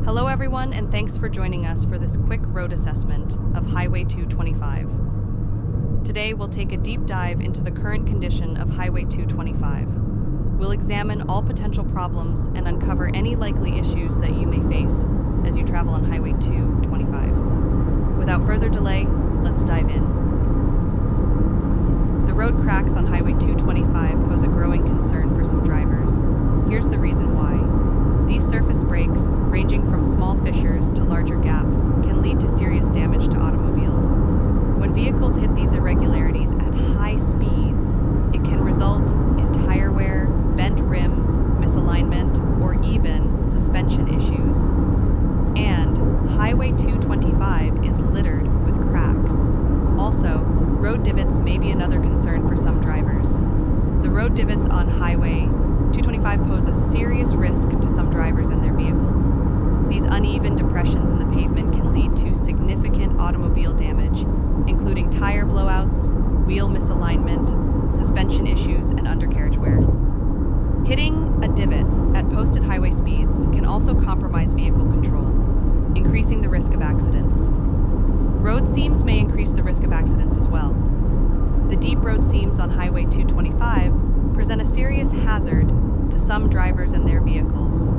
Hello everyone, and thanks for joining us for this quick road assessment of Highway 225. Today we'll take a deep dive into the current condition of Highway 225. We'll examine all potential problems and uncover any likely issues that you may face as you travel on Highway 225. Without further delay, let's dive in. The road cracks on Highway 225 pose a growing concern for some drivers. Here's the reason why. These surface breaks, ranging from small fissures to larger gaps, can lead to serious damage to automobiles. When vehicles hit these irregularities at high speeds, it can result in tire wear, bent rims, misalignment, or even suspension issues. And Highway 225 is littered with cracks. Also, road divots may be another concern for some drivers. The road divots on Highway 225 pose a serious risk to some drivers and their vehicles. These uneven depressions in the pavement can lead to significant automobile damage, including tire blowouts, wheel misalignment, suspension issues, and undercarriage wear. Hitting a divot at posted highway speeds can also compromise vehicle control, increasing the risk of accidents. Road seams may increase the risk of accidents as well. The deep road seams on Highway 225 present a serious hazard to some drivers and their vehicles.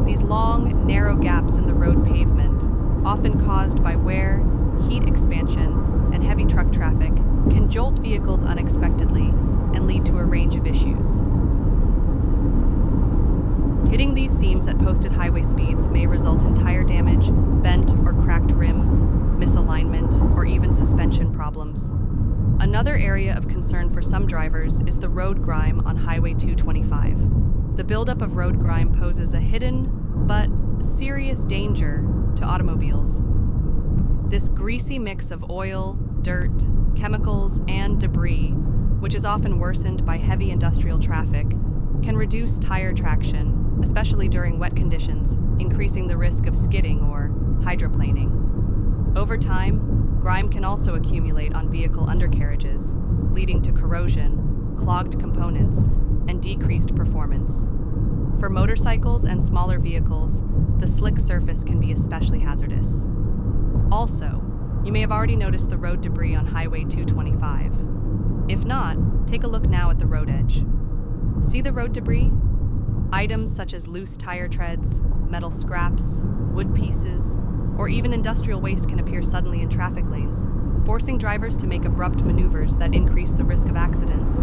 These long, narrow gaps in the road pavement, often caused by wear, heat expansion, and heavy truck traffic, can jolt vehicles unexpectedly and lead to a range of issues. Hitting these seams at posted highway speeds may result in tire damage, bent or cracked rims, misalignment, or even suspension problems. Another area of concern for some drivers is the road grime on Highway 225. The buildup of road grime poses a hidden but serious danger to automobiles. This greasy mix of oil, dirt, chemicals, and debris, which is often worsened by heavy industrial traffic, can reduce tire traction, especially during wet conditions, increasing the risk of skidding or hydroplaning. Over time, grime can also accumulate on vehicle undercarriages, leading to corrosion, clogged components, and decreased performance. For motorcycles and smaller vehicles, the slick surface can be especially hazardous. Also, you may have already noticed the road debris on Highway 225. If not, take a look now at the road edge. See the road debris? Items such as loose tire treads, metal scraps, wood pieces, or even industrial waste can appear suddenly in traffic lanes, forcing drivers to make abrupt maneuvers that increase the risk of accidents.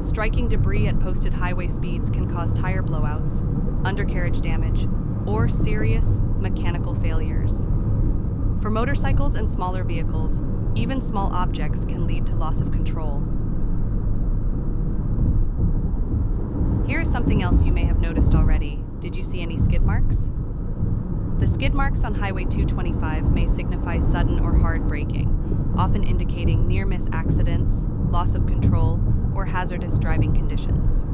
Striking debris at posted highway speeds can cause tire blowouts, undercarriage damage, or serious mechanical failures. For motorcycles and smaller vehicles, even small objects can lead to loss of control. Here is something else you may have noticed already. Did you see any skid marks? The skid marks on Highway 225 may signify sudden or hard braking, often indicating near-miss accidents, loss of control, or hazardous driving conditions.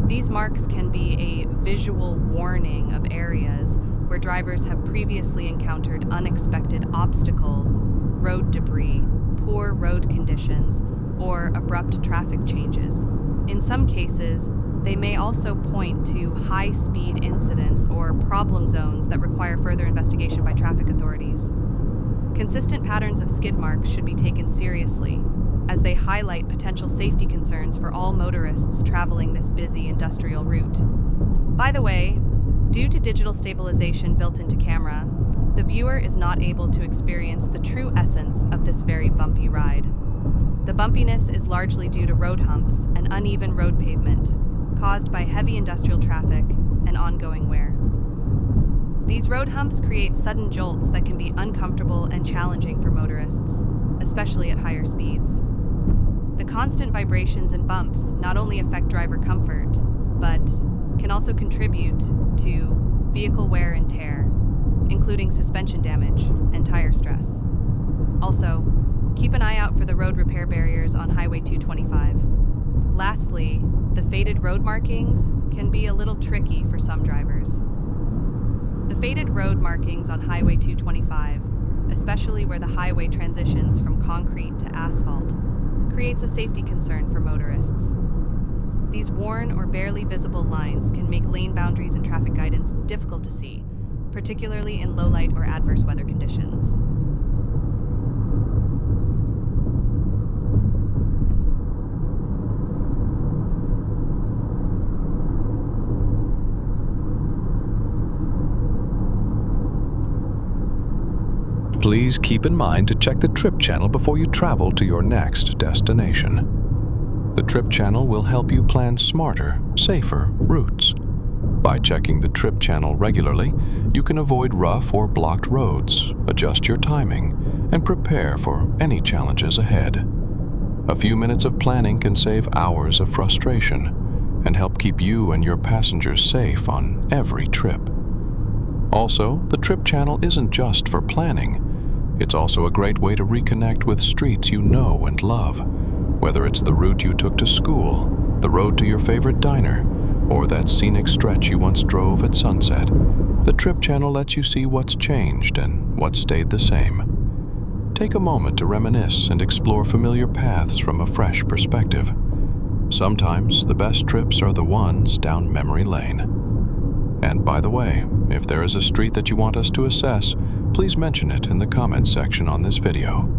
These marks can be a visual warning of areas where drivers have previously encountered unexpected obstacles, road debris, poor road conditions, or abrupt traffic changes. In some cases, they may also point to high-speed incidents or problem zones that require further investigation by traffic authorities. Consistent patterns of skid marks should be taken seriously, as they highlight potential safety concerns for all motorists traveling this busy industrial route. By the way, due to digital stabilization built into camera, the viewer is not able to experience the true essence of this very bumpy ride. The bumpiness is largely due to road humps and uneven road pavement, caused by heavy industrial traffic and ongoing wear. These road humps create sudden jolts that can be uncomfortable and challenging for motorists, especially at higher speeds. The constant vibrations and bumps not only affect driver comfort, but can also contribute to vehicle wear and tear, including suspension damage and tire stress. Also, keep an eye out for the road repair barriers on Highway 225. Lastly, the faded road markings can be a little tricky for some drivers. The faded road markings on Highway 225, especially where the highway transitions from concrete to asphalt, creates a safety concern for motorists. These worn or barely visible lines can make lane boundaries and traffic guidance difficult to see, particularly in low light or adverse weather conditions. Please keep in mind to check the trip channel before you travel to your next destination. The trip channel will help you plan smarter, safer routes. By checking the trip channel regularly, you can avoid rough or blocked roads, adjust your timing, and prepare for any challenges ahead. A few minutes of planning can save hours of frustration and help keep you and your passengers safe on every trip. Also, the trip channel isn't just for planning. It's also a great way to reconnect with streets you know and love, whether it's the route you took to school, the road to your favorite diner, or that scenic stretch you once drove at sunset. The trip channel lets you see what's changed and what stayed the same. Take a moment to reminisce and explore familiar paths from a fresh perspective. Sometimes the best trips are the ones down memory lane. And by the way, if there is a street that you want us to assess, please mention it in the comments section on this video.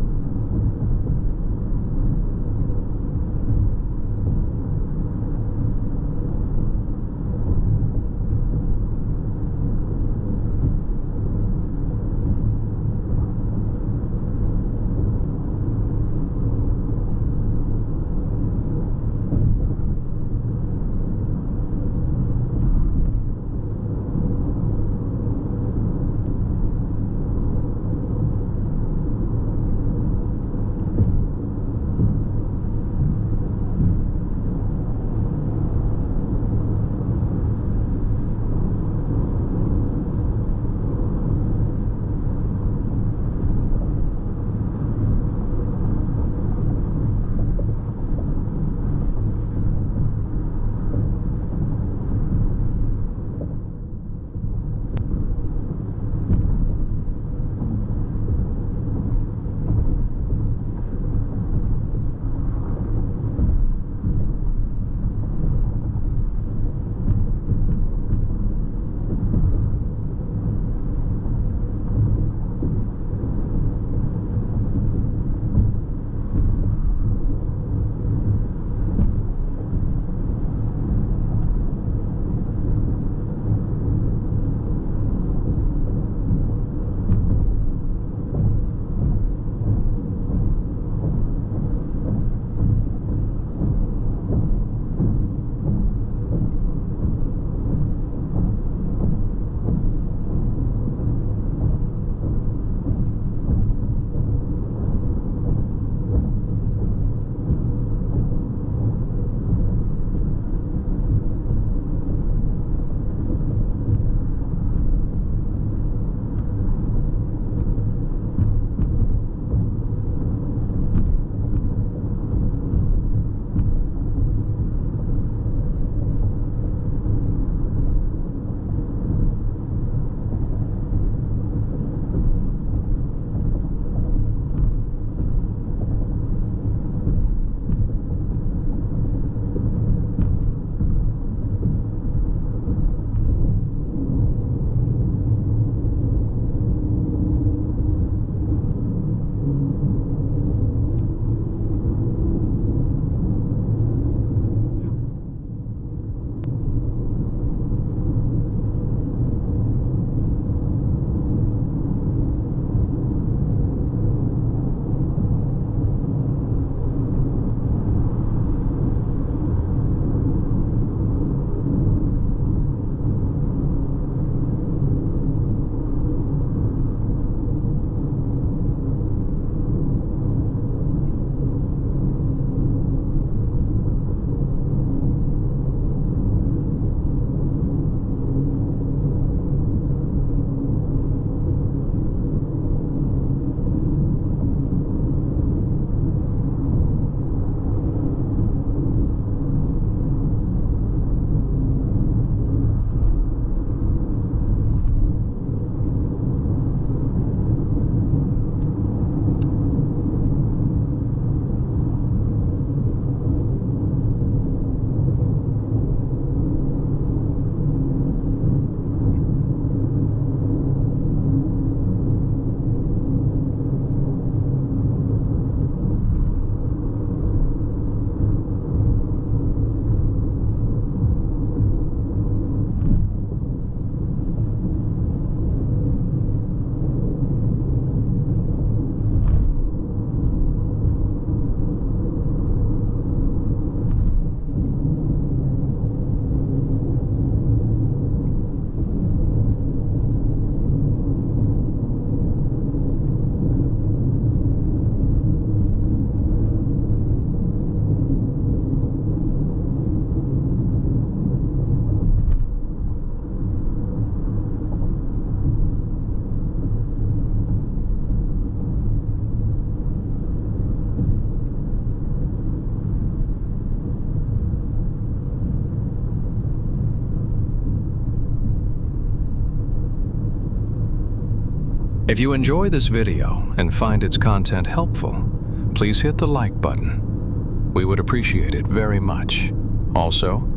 If you enjoy this video and find its content helpful, please hit the like button. We would appreciate it very much. Also,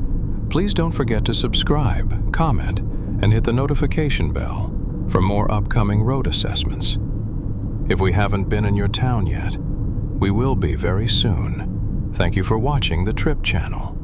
please don't forget to subscribe, comment, and hit the notification bell for more upcoming road assessments. If we haven't been in your town yet, we will be very soon. Thank you for watching the Trip Channel.